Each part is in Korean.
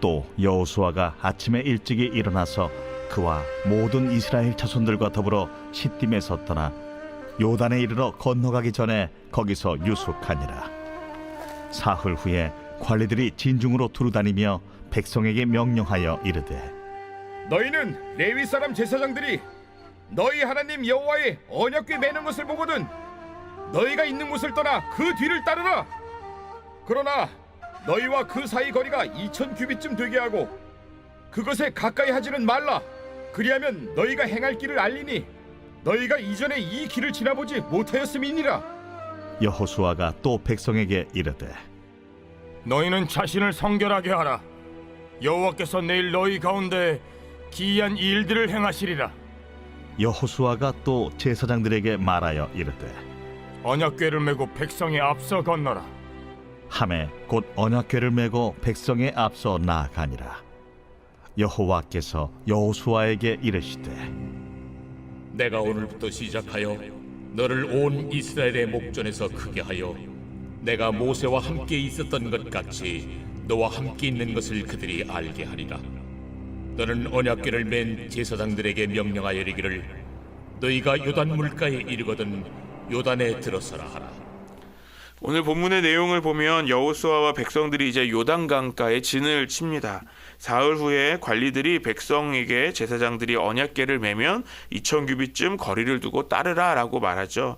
또 여호수아가 아침에 일찍이 일어나서 그와 모든 이스라엘 자손들과 더불어 시딤에서 떠나 요단에 이르러 건너가기 전에 거기서 유숙하니라. 사흘 후에 관리들이 진중으로 두루다니며 백성에게 명령하여 이르되 너희는 레위 사람 제사장들이 너희 하나님 여호와의 언약궤 매는 것을 보거든 너희가 있는 곳을 떠나 그 뒤를 따르라. 그러나 너희와 그 사이 거리가 2000 규빗쯤 되게 하고 그것에 가까이 하지는 말라. 그리하면 너희가 행할 길을 알리니 너희가 이전에 이 길을 지나보지 못하였음이니라. 여호수아가 또 백성에게 이르되 너희는 자신을 성결하게 하라. 여호와께서 내일 너희 가운데 기이한 일들을 행하시리라. 여호수아가 또 제사장들에게 말하여 이르되 언약궤를 메고 백성의 앞서 건너라. 하매 곧 언약궤를 메고 백성의 앞서 나아가니라. 여호와께서 여호수아에게 이르시되 내가 오늘부터 시작하여 너를 온 이스라엘의 목전에서 크게 하여 내가 모세와 함께 있었던 것 같이 너와 함께 있는 것을 그들이 알게 하리라. 너는 언약궤를 맨 제사장들에게 명령하여 이르기를 너희가 요단 물가에 이르거든 요단에 들어서라 하라. 오늘 본문의 내용을 보면 여호수아와 백성들이 이제 요단강가에 진을 칩니다. 사흘 후에 관리들이 백성에게 제사장들이 언약궤를 매면 2000 규빗쯤 거리를 두고 따르라 라고 말하죠.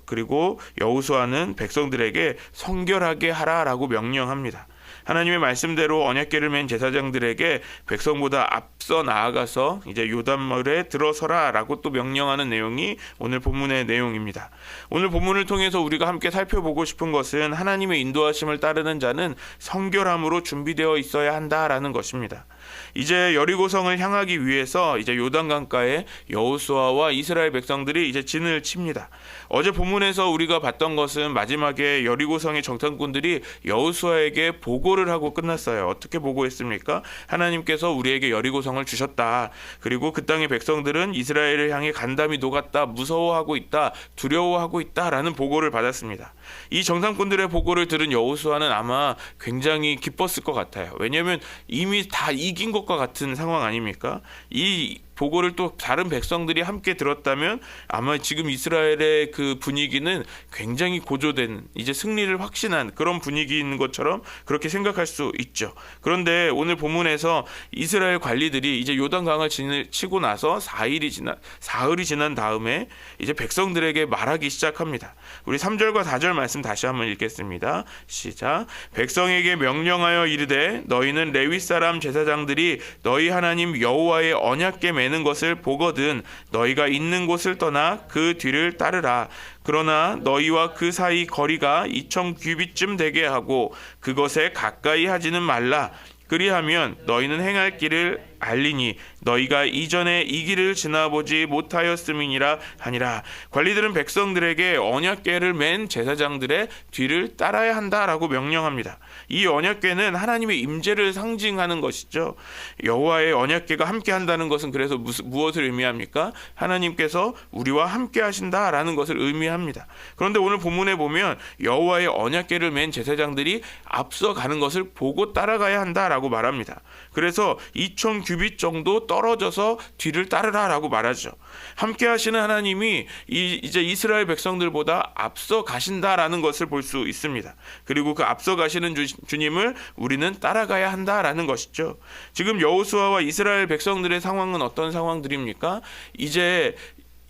그리고 여호수아는 백성들에게 성결하게 하라 라고 명령합니다. 하나님의 말씀대로 언약궤를 맨 제사장들에게 백성보다 앞서 나아가서 이제 요단물에 들어서라 라고 또 명령하는 내용이 오늘 본문의 내용입니다. 오늘 본문을 통해서 우리가 함께 살펴보고 싶은 것은 하나님의 인도하심을 따르는 자는 성결함으로 준비되어 있어야 한다라는 것입니다. 이제 여리고성을 향하기 위해서 이제 요단강가에 여호수아와 이스라엘 백성들이 이제 진을 칩니다. 어제 본문에서 우리가 봤던 것은 마지막에 여리고성의 정탐꾼들이 여호수아에게 보고를 하고 끝났어요. 어떻게 보고했습니까? 하나님께서 우리에게 여리고성을 주셨다. 그리고 그 땅의 백성들은 이스라엘을 향해 간담이 녹았다, 무서워하고 있다, 두려워하고 있다라는 보고를 받았습니다. 이 정탐꾼들의 보고를 들은 여호수아는 아마 굉장히 기뻤을 것 같아요. 왜냐하면 이미 다 이긴 것과 같은 상황 아닙니까? 이 보고를 또 다른 백성들이 함께 들었다면 아마 지금 이스라엘의 그 분위기는 굉장히 고조된 이제 승리를 확신한 그런 분위기인 것처럼 그렇게 생각할 수 있죠. 그런데 오늘 본문에서 이스라엘 관리들이 이제 요단강을 치고 나서 사흘이 지난 다음에 이제 백성들에게 말하기 시작합니다. 우리 3절과 4절 말씀 다시 한번 읽겠습니다. 시작. 백성에게 명령하여 이르되 너희는 레위 사람 제사장들이 너희 하나님 여호와의 언약궤 매는 것을 보거든 너희가 있는 곳을 떠나 그 뒤를 따르라. 그러나 너희와 그 사이 거리가 2000 규빗쯤 되게 하고 그것에 가까이 하지는 말라. 그리하면 너희는 행할 길을 알리니 너희가 이전에 이 길을 지나보지 못하였음이니라 하니라. 관리들은 백성들에게 언약궤를 맨 제사장들의 뒤를 따라야 한다라고 명령합니다. 이 언약궤는 하나님의 임재를 상징하는 것이죠. 여호와의 언약궤가 함께 한다는 것은 그래서 무엇을 의미합니까? 하나님께서 우리와 함께 하신다라는 것을 의미합니다. 그런데 오늘 본문에 보면 여호와의 언약궤를 맨 제사장들이 앞서 가는 것을 보고 따라가야 한다라고 말합니다. 그래서 2000 규빗 정도 떨어져서 뒤를 따르라라고 말하죠. 함께 하시는 하나님이 이제 이스라엘 백성들보다 앞서 가신다라는 것을 볼 수 있습니다. 그리고 그 앞서 가시는 주님을 우리는 따라가야 한다라는 것이죠. 지금 여호수아와 이스라엘 백성들의 상황은 어떤 상황들입니까? 이제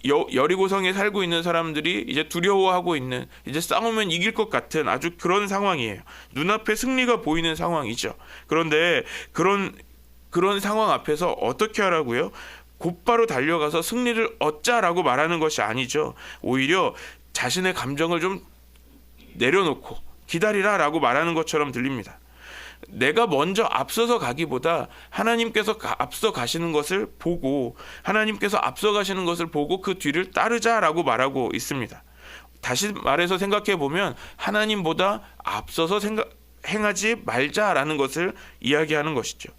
여리고성에 살고 있는 사람들이 이제 두려워하고 있는, 이제 싸우면 이길 것 같은 아주 그런 상황이에요. 눈앞에 승리가 보이는 상황이죠. 그런데 그런 상황 앞에서 어떻게 하라고요? 곧바로 달려가서 승리를 얻자라고 말하는 것이 아니죠. 오히려 자신의 감정을 좀 내려놓고 기다리라라고 말하는 것처럼 들립니다. 내가 먼저 앞서서 가기보다 하나님께서 앞서 가시는 것을 보고, 하나님께서 앞서 가시는 것을 보고 그 뒤를 따르자라고 말하고 있습니다. 다시 말해서 생각해 보면 하나님보다 앞서서 행하지 말자라는 것을 이야기하는 것이죠.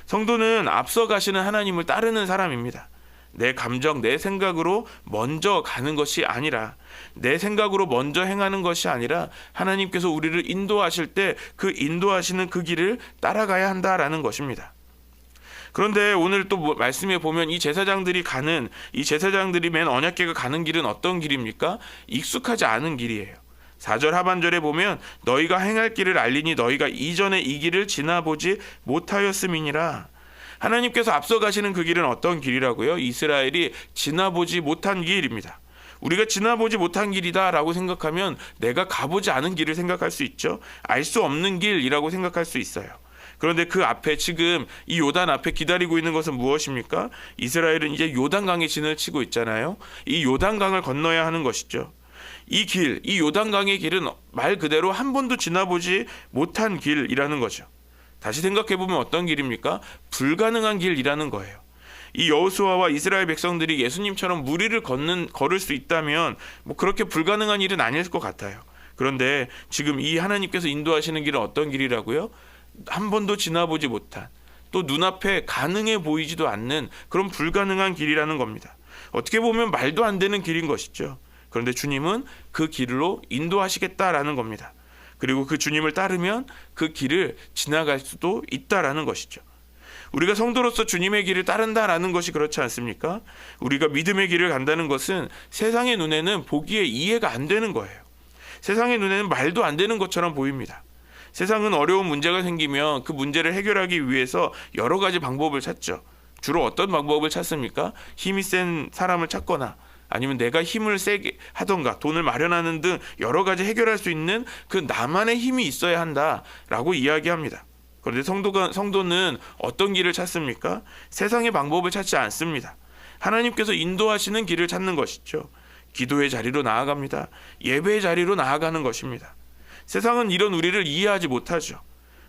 성도는 앞서 가시는 하나님을 따르는 사람입니다. 내 감정, 내 생각으로 먼저 가는 것이 아니라, 내 생각으로 먼저 행하는 것이 아니라 하나님께서 우리를 인도하실 때 그 인도하시는 그 길을 따라가야 한다라는 것입니다. 그런데 오늘 또 말씀에 보면 이 제사장들이 맨 언약궤가 가는 길은 어떤 길입니까? 익숙하지 않은 길이에요. 4절 하반절에 보면 너희가 행할 길을 알리니 너희가 이전에 이 길을 지나보지 못하였음이니라. 하나님께서 앞서 가시는 그 길은 어떤 길이라고요? 이스라엘이 지나보지 못한 길입니다. 우리가 지나보지 못한 길이다라고 생각하면 내가 가보지 않은 길을 생각할 수 있죠. 알 수 없는 길이라고 생각할 수 있어요. 그런데 그 앞에 지금 이 요단 앞에 기다리고 있는 것은 무엇입니까? 이스라엘은 이제 요단강에 진을 치고 있잖아요. 이 요단강을 건너야 하는 것이죠. 이 요단강의 길은 말 그대로 한 번도 지나보지 못한 길이라는 거죠. 다시 생각해보면 어떤 길입니까? 불가능한 길이라는 거예요. 이 여호수아와 이스라엘 백성들이 예수님처럼 무리를 걸을 수 있다면 그렇게 불가능한 일은 아닐 것 같아요. 그런데 지금 이 하나님께서 인도하시는 길은 어떤 길이라고요? 한 번도 지나보지 못한, 또 눈앞에 가능해 보이지도 않는 그런 불가능한 길이라는 겁니다. 어떻게 보면 말도 안 되는 길인 것이죠. 그런데 주님은 그 길로 인도하시겠다라는 겁니다. 그리고 그 주님을 따르면 그 길을 지나갈 수도 있다라는 것이죠. 우리가 성도로서 주님의 길을 따른다라는 것이 그렇지 않습니까? 우리가 믿음의 길을 간다는 것은 세상의 눈에는 보기에 이해가 안 되는 거예요. 세상의 눈에는 말도 안 되는 것처럼 보입니다. 세상은 어려운 문제가 생기면 그 문제를 해결하기 위해서 여러 가지 방법을 찾죠. 주로 어떤 방법을 찾습니까? 힘이 센 사람을 찾거나 아니면 내가 힘을 세게 하던가 돈을 마련하는 등 여러 가지 해결할 수 있는 그 나만의 힘이 있어야 한다라고 이야기합니다. 그런데 성도는 어떤 길을 찾습니까? 세상의 방법을 찾지 않습니다. 하나님께서 인도하시는 길을 찾는 것이죠. 기도의 자리로 나아갑니다. 예배의 자리로 나아가는 것입니다. 세상은 이런 우리를 이해하지 못하죠.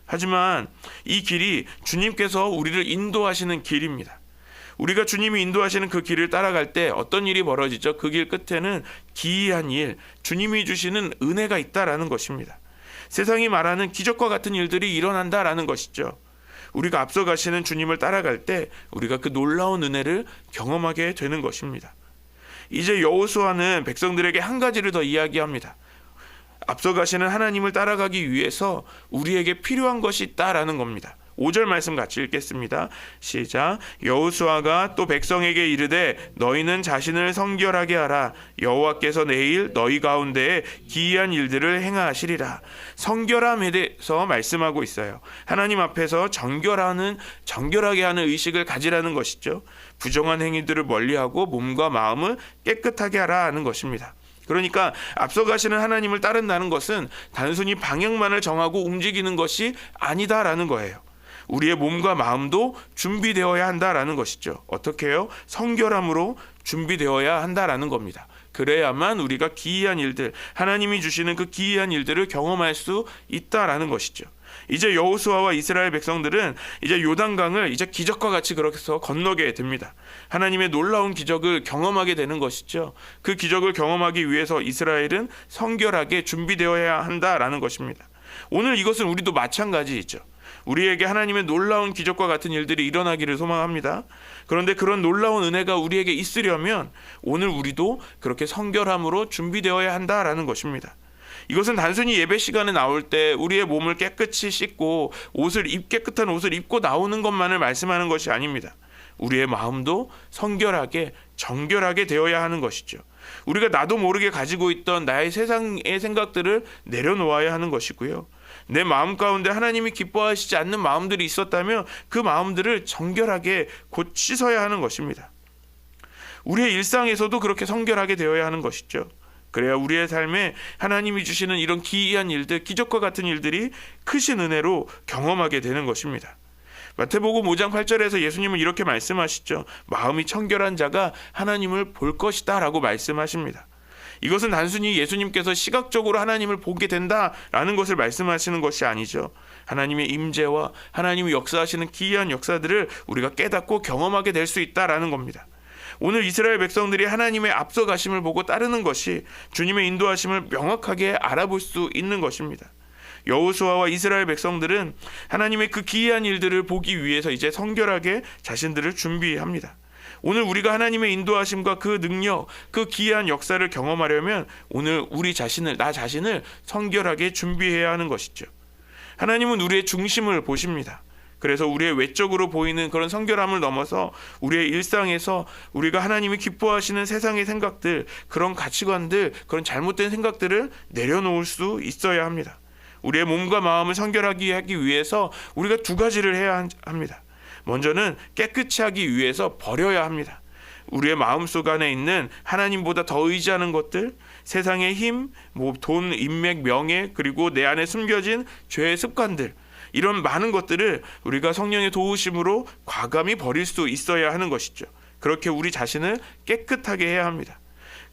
하지만 이 길이 주님께서 우리를 인도하시는 길입니다. 우리가 주님이 인도하시는 그 길을 따라갈 때 어떤 일이 벌어지죠? 그 길 끝에는 기이한 일, 주님이 주시는 은혜가 있다라는 것입니다. 세상이 말하는 기적과 같은 일들이 일어난다라는 것이죠. 우리가 앞서 가시는 주님을 따라갈 때 우리가 그 놀라운 은혜를 경험하게 되는 것입니다. 이제 여호수아는 백성들에게 한 가지를 더 이야기합니다. 앞서 가시는 하나님을 따라가기 위해서 우리에게 필요한 것이 있다라는 겁니다. 5절 말씀 같이 읽겠습니다. 시작. 여호수아가 또 백성에게 이르되 너희는 자신을 성결하게 하라. 여호와께서 내일 너희 가운데에 기이한 일들을 행하시리라. 성결함에 대해서 말씀하고 있어요. 하나님 앞에서 정결하게 하는 의식을 가지라는 것이죠. 부정한 행위들을 멀리하고 몸과 마음을 깨끗하게 하라 하는 것입니다. 그러니까 앞서 가시는 하나님을 따른다는 것은 단순히 방향만을 정하고 움직이는 것이 아니다라는 거예요. 우리의 몸과 마음도 준비되어야 한다라는 것이죠. 어떻게 해요? 성결함으로 준비되어야 한다라는 겁니다. 그래야만 우리가 기이한 일들, 하나님이 주시는 그 기이한 일들을 경험할 수 있다라는 것이죠. 이제 여호수아와 이스라엘 백성들은 이제 요단강을 이제 기적과 같이 그렇게 해서 건너게 됩니다. 하나님의 놀라운 기적을 경험하게 되는 것이죠. 그 기적을 경험하기 위해서 이스라엘은 성결하게 준비되어야 한다라는 것입니다. 오늘 이것은 우리도 마찬가지이죠. 우리에게 하나님의 놀라운 기적과 같은 일들이 일어나기를 소망합니다. 그런데 그런 놀라운 은혜가 우리에게 있으려면 오늘 우리도 그렇게 성결함으로 준비되어야 한다라는 것입니다. 이것은 단순히 예배 시간에 나올 때 우리의 몸을 깨끗이 씻고 깨끗한 옷을 입고 나오는 것만을 말씀하는 것이 아닙니다. 우리의 마음도 성결하게 정결하게 되어야 하는 것이죠. 우리가 나도 모르게 가지고 있던 나의 세상의 생각들을 내려놓아야 하는 것이고요. 내 마음 가운데 하나님이 기뻐하시지 않는 마음들이 있었다면 그 마음들을 정결하게 곧 씻어야 하는 것입니다. 우리의 일상에서도 그렇게 성결하게 되어야 하는 것이죠. 그래야 우리의 삶에 하나님이 주시는 이런 기이한 일들, 기적과 같은 일들이 크신 은혜로 경험하게 되는 것입니다. 마태복음 5장 8절에서 예수님은 이렇게 말씀하시죠. 마음이 청결한 자가 하나님을 볼 것이다 라고 말씀하십니다. 이것은 단순히 예수님께서 시각적으로 하나님을 보게 된다라는 것을 말씀하시는 것이 아니죠. 하나님의 임재와 하나님이 역사하시는 기이한 역사들을 우리가 깨닫고 경험하게 될 수 있다라는 겁니다. 오늘 이스라엘 백성들이 하나님의 앞서 가심을 보고 따르는 것이 주님의 인도하심을 명확하게 알아볼 수 있는 것입니다. 여호수아와 이스라엘 백성들은 하나님의 그 기이한 일들을 보기 위해서 이제 성결하게 자신들을 준비합니다. 오늘 우리가 하나님의 인도하심과 그 능력, 그 기이한 역사를 경험하려면 오늘 우리 자신을, 나 자신을 성결하게 준비해야 하는 것이죠. 하나님은 우리의 중심을 보십니다. 그래서 우리의 외적으로 보이는 그런 성결함을 넘어서 우리의 일상에서 우리가 하나님이 기뻐하시는 세상의 생각들, 그런 가치관들, 그런 잘못된 생각들을 내려놓을 수 있어야 합니다. 우리의 몸과 마음을 성결하게 하기 위해서 우리가 두 가지를 해야 합니다. 먼저는 깨끗이 하기 위해서 버려야 합니다. 우리의 마음속 안에 있는 하나님보다 더 의지하는 것들, 세상의 힘, 돈, 인맥, 명예, 그리고 내 안에 숨겨진 죄의 습관들, 이런 많은 것들을 우리가 성령의 도우심으로 과감히 버릴 수 있어야 하는 것이죠. 그렇게 우리 자신을 깨끗하게 해야 합니다.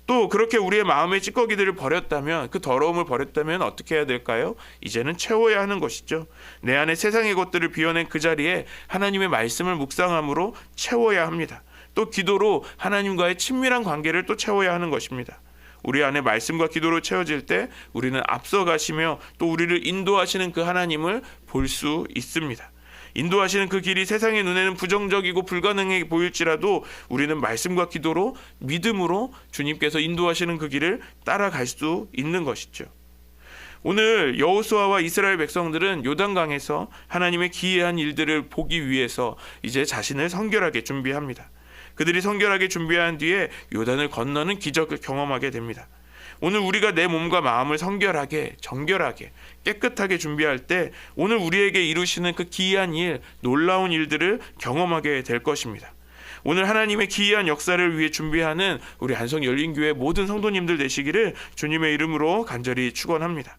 또 그렇게 우리의 마음의 찌꺼기들을 버렸다면, 그 더러움을 버렸다면 어떻게 해야 될까요? 이제는 채워야 하는 것이죠. 내 안에 세상의 것들을 비워낸 그 자리에 하나님의 말씀을 묵상함으로 채워야 합니다. 또 기도로 하나님과의 친밀한 관계를 또 채워야 하는 것입니다. 우리 안에 말씀과 기도로 채워질 때 우리는 앞서가시며 또 우리를 인도하시는 그 하나님을 볼 수 있습니다. 인도하시는 그 길이 세상의 눈에는 부정적이고 불가능해 보일지라도 우리는 말씀과 기도로, 믿음으로 주님께서 인도하시는 그 길을 따라갈 수 있는 것이죠. 오늘 여호수아와 이스라엘 백성들은 요단강에서 하나님의 기이한 일들을 보기 위해서 이제 자신을 성결하게 준비합니다. 그들이 성결하게 준비한 뒤에 요단을 건너는 기적을 경험하게 됩니다. 오늘 우리가 내 몸과 마음을 성결하게, 정결하게, 깨끗하게 준비할 때 오늘 우리에게 이루시는 그 기이한 일, 놀라운 일들을 경험하게 될 것입니다. 오늘 하나님의 기이한 역사를 위해 준비하는 우리 안성 열린교회 모든 성도님들 되시기를 주님의 이름으로 간절히 축원합니다.